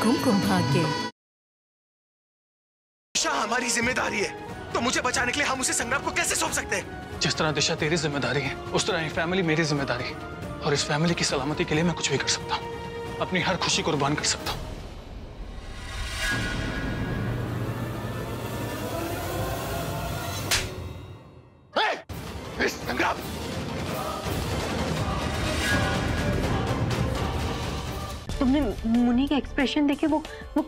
कुमकुम भाग्य। दिशा हमारी जिम्मेदारी है, तो मुझे बचाने के लिए हम उसे संग्राम को कैसे सौंप सकते हैं? जिस तरह दिशा तेरी जिम्मेदारी है, उस तरह ये फैमिली मेरी जिम्मेदारी है। और इस फैमिली की सलामती के लिए मैं कुछ भी कर सकता हूँ, अपनी हर खुशी कुर्बान कर सकता हूँ। संग्राम, तुमने मुन्नी का एक्सप्रेशन देखे? वो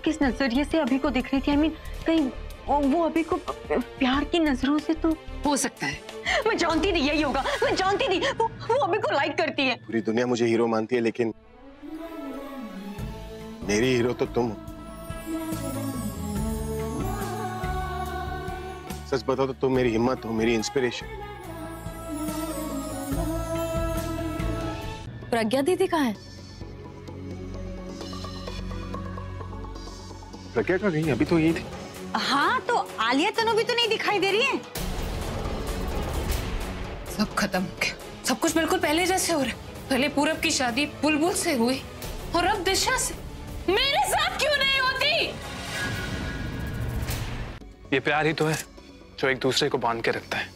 किस नजरिए से अभी को देख रही थी? I mean, कहीं वो अभी को प्यार की नजरों से तो हो सकता है। मैं जानती थी यही होगा, मैं जानती थी वो अभी को लाइक करती है। पूरी दुनिया मुझे हीरो मानती है, लेकिन मेरी हीरो तो तुम हो। सच बताओ तो तुम मेरी हिम्मत हो, मेरी इंस्पिरेशन। प्रज्ञा दीदी कहाँ है? प्रज्ञा कहाँ गई? अभी तो यही थी। हाँ, तो आलिया तनु भी तो नहीं दिखाई दे रही है। सब खत्म हो गया, सब कुछ बिल्कुल पहले जैसे हो रहा है। पहले पूरब की शादी बुलबुल से हुई और अब दिशा से। मेरे साथ क्यों नहीं होती? ये प्यार ही तो है जो एक दूसरे को बांध के रखता है।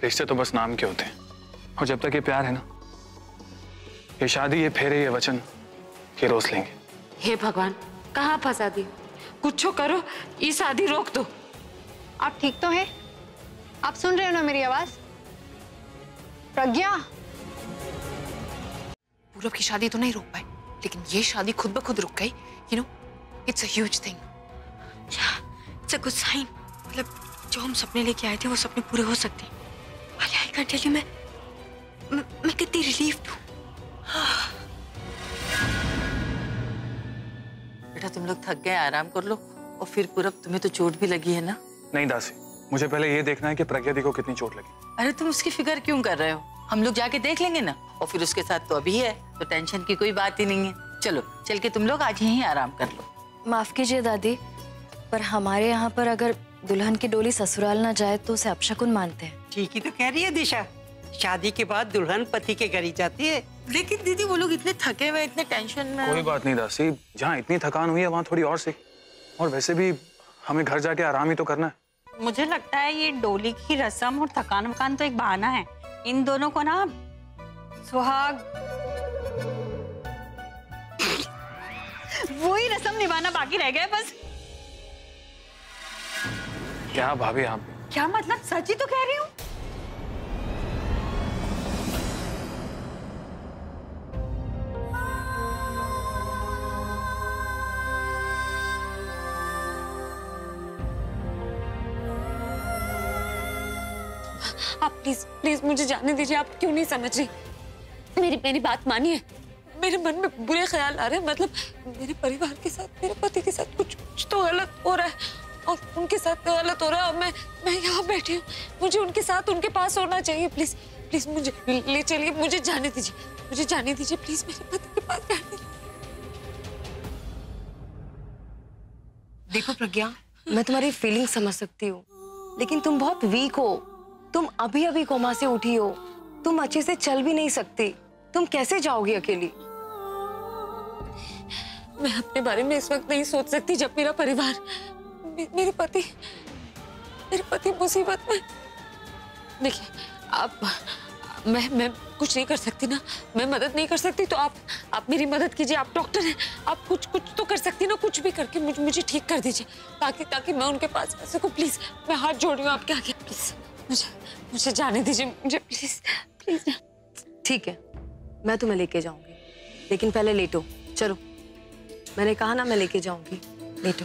रिश्ते तो बस नाम के होते हैं, और जब तक ये प्यार है ना, ये शादी, ये फेरे, ये वचन, ये रोज लेंगे। हे भगवान, कहाँ फंसा दी? कुछ करो, ये शादी रोक दो। आप ठीक तो हैं? आप सुन रहे हो ना मेरी आवाज? प्रज्ञा, पूरब की शादी तो नहीं रोक पाए, लेकिन ये शादी खुद ब खुद रुक गई। You know, it's a huge thing. It's a good sign. मतलब जो हम सपने लेके आए थे वो सपने पूरे हो सकते हैं। Alia, I can tell you, मैं कितनी रिलीव्ड हूँ। बेटा तुम लोग थक गए, आराम कर लो। और फिर पूरब, तुम्हें तो चोट भी लगी है ना? नहीं दासी, मुझे पहले ये देखना है कि प्रज्ञा दी को कितनी चोट लगी। अरे तुम उसकी फिक्र क्यों कर रहे हो? हम लोग जाके देख लेंगे ना। और फिर उसके साथ तो अभी है, तो टेंशन की कोई बात ही नहीं है। चलो चल के तुम लोग आज यहीं आराम कर लो। माफ कीजिए दादी, पर हमारे यहाँ पर अगर दुल्हन की डोली ससुराल ना जाए तो उसे अपशकुन मानते हैं। ठीक ही तो कह रही है दिशा, शादी के बाद दुल्हन पति के घर ही जाती है। लेकिन दीदी वो लोग इतने थके हुए, इतने टेंशन में। कोई बात नहीं दासी, जहाँ इतनी थकान हुई है वहाँ थोड़ी और सी। और वैसे भी हमें घर जाके आराम ही तो करना है। मुझे लगता है ये डोली की रस्म और थकान वकान तो एक बहाना है। इन दोनों को ना सुहाग वही रस्म निभाना बाकी रह गया बस। क्या भाभी आप? क्या मतलब? सच ही तो कह रही हूँ। आप प्लीज प्लीज मुझे जाने दीजिए। आप क्यों नहीं समझ रही? मेरी बात मानिए। मेरे मन में बुरे ख्याल आ रहे हैं। मतलब मेरे परिवार के साथ, मेरे पति के साथ कुछ तो गलत हो रहा है, और उनके साथ गलत हो रहा है। और मैं यहाँ बैठी हूँ, मुझे उनके साथ, उनके पास होना चाहिए। प्लीज प्लीज मुझे ले चलिए, मुझे जाने दीजिए, मुझे जाने दीजिए प्लीज। मेरे पति के पास जाने दीजिए। देखो प्रज्ञा, मैं तुम्हारी फीलिंग समझ सकती हूँ, लेकिन तुम बहुत वीक हो। तुम अभी अभी कोमा से उठी हो, तुम अच्छे से चल भी नहीं सकती। तुम कैसे जाओगी अकेली? मैं अपने बारे में इस वक्त नहीं सोच सकती जब मेरा परिवार, मेरे पति मुसीबत में। देखिए, आप, मैं कुछ नहीं कर सकती ना, मैं मदद नहीं कर सकती, तो आप मेरी मदद कीजिए। आप डॉक्टर हैं, आप कुछ तो कर सकती ना। कुछ भी करके मुझे ठीक कर दीजिए, ताकि मैं उनके पास आ सकूं। प्लीज, मैं हाथ जोड़ रही हूँ आपके आगे। प्लीज मुझे जाने दीजिए, मुझे प्लीज प्लीज। ठीक है, मैं तुम्हें लेके जाऊंगी, लेकिन पहले लेटो। चलो, मैंने कहा ना मैं लेके जाऊंगी। लेटो।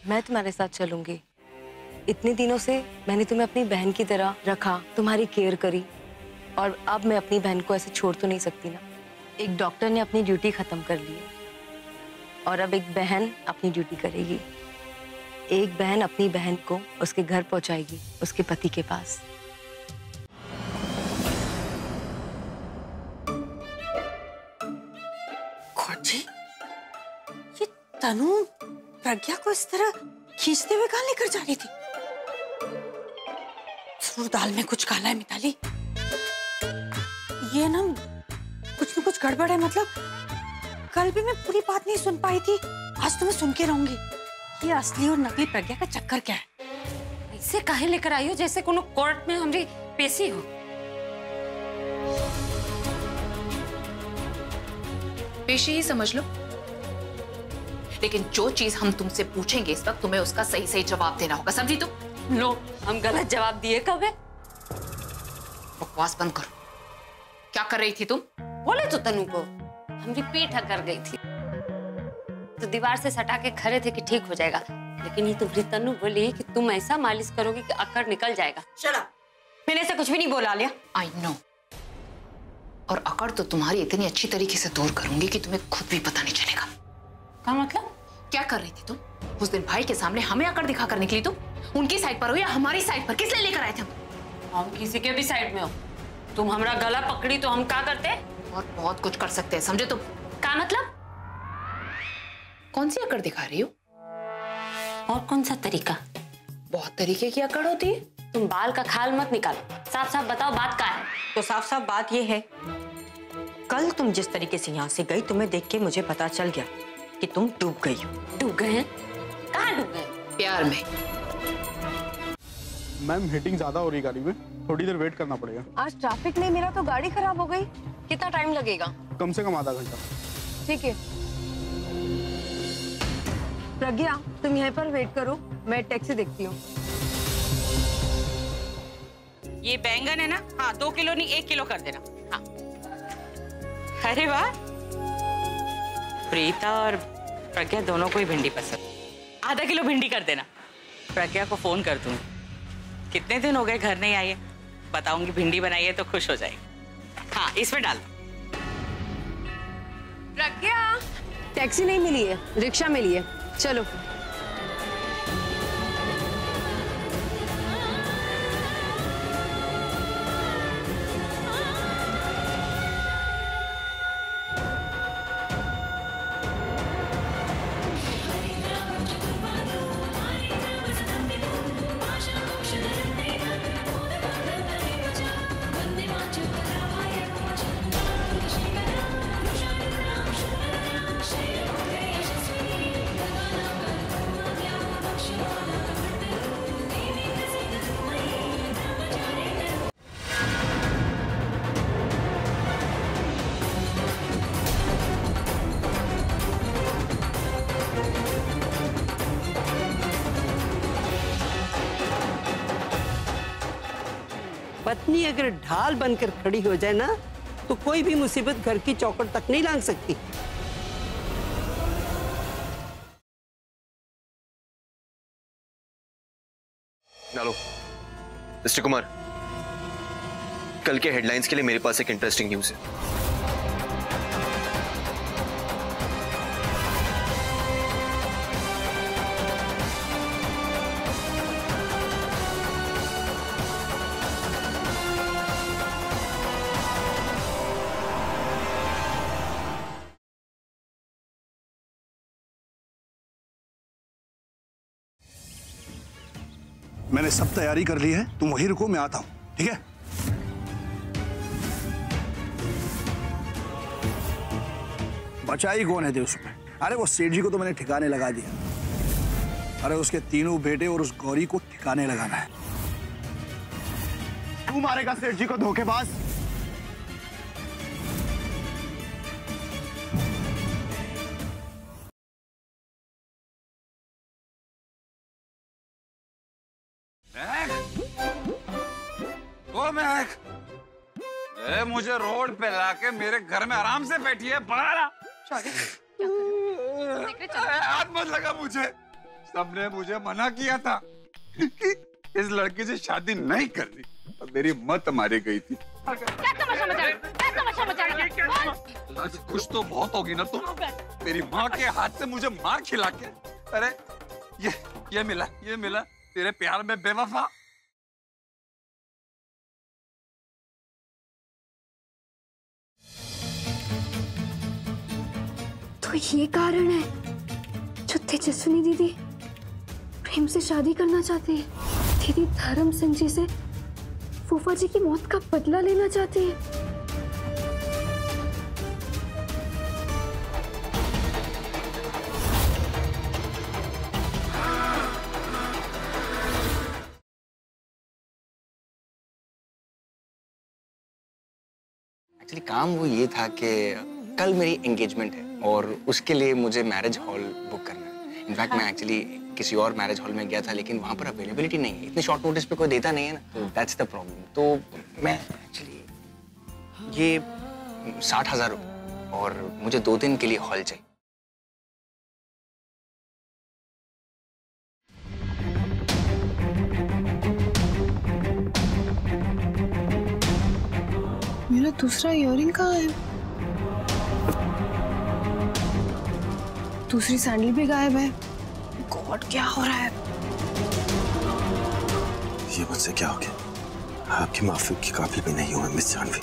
मैं तुम्हारे साथ चलूंगी। इतने दिनों से मैंने तुम्हें अपनी बहन की तरह रखा, तुम्हारी केयर करी, और अब मैं अपनी बहन को ऐसे छोड़ तो नहीं सकती ना। एक डॉक्टर ने अपनी ड्यूटी खत्म कर ली है, और अब एक बहन अपनी ड्यूटी करेगी। एक बहन अपनी बहन को उसके घर पहुंचाएगी, उसके पति के पास। कौन जी? ये तनु प्रज्ञा को इस तरह खींचते हुए कहाँ लेकर जा रही थी? जरूर दाल में कुछ काला है मिताली। गड़बड़ है मतलब? कल भी मैं पूरी बात नहीं सुन पाई थी, आज तो मैं सुन के रहूंगी। ये असली और नकली प्रज्ञा का चक्कर क्या है? इसे काहे लेकर आई हो जैसे कोनो कोर्ट में हमरी पेशी हो। पेशी ही समझ लो, लेकिन जो चीज हम तुमसे पूछेंगे इस वक्त तुम्हें उसका सही सही जवाब देना होगा, समझी तुम? लो, हम गलत जवाब दिए कब है? बकवास बंद करो। क्या कर रही थी तुम? बोले तो तनु को हमरी पीठ अकड़ गई थी, तो दीवार से सटा के खड़े थे कि ठीक हो जाएगा, लेकिन ये तुम्हारी तनु बोली कि तुम ऐसा मालिश करोगी कि अकड़ निकल जाएगा। चला, मैंने ऐसा कुछ भी नहीं बोला लिया। आई नो, और अकड़ तो तुम्हारी इतनी अच्छी तरीके से दूर करूंगी कि तुम्हें खुद भी पता नहीं चलेगा। क्या मतलब? क्या कर रही थी तुम? उस दिन भाई के सामने हमें अकड़ दिखा कर निकली तुम? उनकी साइड पर हो या हमारी साइड पर? किस लिए लेकर आए थे हम किसी के भी साइड में हो, तुम हमारा गला पकड़ी तो हम क्या करते? और बहुत कुछ कर सकते हैं, समझे तुम? क्या मतलब? कौन सी अकड़ दिखा रही हो? और कौन सा तरीका? बहुत तरीके की अकड़ होती है। तुम बाल का खाल मत निकालो, साफ साफ बताओ बात क्या है। तो साफ साफ बात ये है, कल तुम जिस तरीके से यहाँ से गई, तुम्हें देख के मुझे पता चल गया कि तुम डूब गई हो। डूब गए हैं? कहाँ डूब गए? प्यार में। मैम हीटिंग ज्यादा हो रही गाड़ी में, थोड़ी देर वेट करना पड़ेगा। आज ट्रैफिक नहीं मिला तो गाड़ी खराब हो गई। कितना टाइम लगेगा? कम से कम आधा घंटा। ठीक है प्रज्ञा, तुम यहाँ पर वेट करो, मैं टैक्सी देखती हूँ। ये बैंगन है ना? हाँ, 2 किलो नहीं 1 किलो कर देना। हाँ। अरे वाह, प्रीता और प्रज्ञा दोनों को ही भिंडी पसंद। आधा किलो भिंडी कर देना। प्रज्ञा को फोन कर दूंगी, कितने दिन हो गए घर नहीं आई है, बताऊंगी भिंडी बनाई है तो खुश हो जाएगी। हाँ, इसमें डाल दो। प्रज्ञा, टैक्सी नहीं मिली है, रिक्शा मिली है, चलो। पत्नी अगर ढाल बनकर खड़ी हो जाए ना, तो कोई भी मुसीबत घर की चौखट तक नहीं लांघ सकती। नालो, मिस्टर कुमार, कल के हेडलाइंस के लिए मेरे पास एक इंटरेस्टिंग न्यूज़ है। मैंने सब तैयारी कर ली है, तुम वहीं रुको, मैं आता हूं, ठीक है? बचाई कौन है थे उसमें? अरे वो सेठ जी को तो मैंने ठिकाने लगा दिया। अरे उसके तीनों बेटे और उस गौरी को ठिकाने लगाना है। तू मारेगा सेठ जी को धोखेबाज? मुझे रोड पे लाके मेरे घर में आराम से बैठी है, बड़ा हाथ मत लगा मुझे। सबने मुझे मना किया था कि इस लड़की से शादी नहीं करनी, और मेरी मत मारी गई थी। आज खुश तो बहुत होगी ना तुम, मेरी माँ के हाथ से मुझे मार खिला के। अरे ये मिला तेरे प्यार में बेवफा। तो ये कारण है जो तेजस्विनी दीदी प्रेम से शादी करना चाहती है। दीदी धर्म सिंह जी से फूफा जी की मौत का बदला लेना चाहती है। एक्चुअली काम वो ये था कि कल मेरी एंगेजमेंट है और उसके लिए मुझे मैरिज हॉल बुक करना है। इनफैक्ट मैं एक्चुअली किसी और मैरिज हॉल में गया था, लेकिन वहाँ पर अवेलेबिलिटी नहीं है, इतने शॉर्ट नोटिस पे कोई देता नहीं है ना, तो दैट्स द प्रॉब्लम। तो मैं एक्चुअली ये 60,000 रुपये और मुझे 2 दिन के लिए हॉल चाहिए। मेरा दूसरा इयररिंग कहाँ है? दूसरी सैंडल भी गायब है। गॉड, क्या हो रहा है? ये मुझसे क्या हो गया? आपकी माफी की काबिल भी नहीं हुआ मिस जानवी।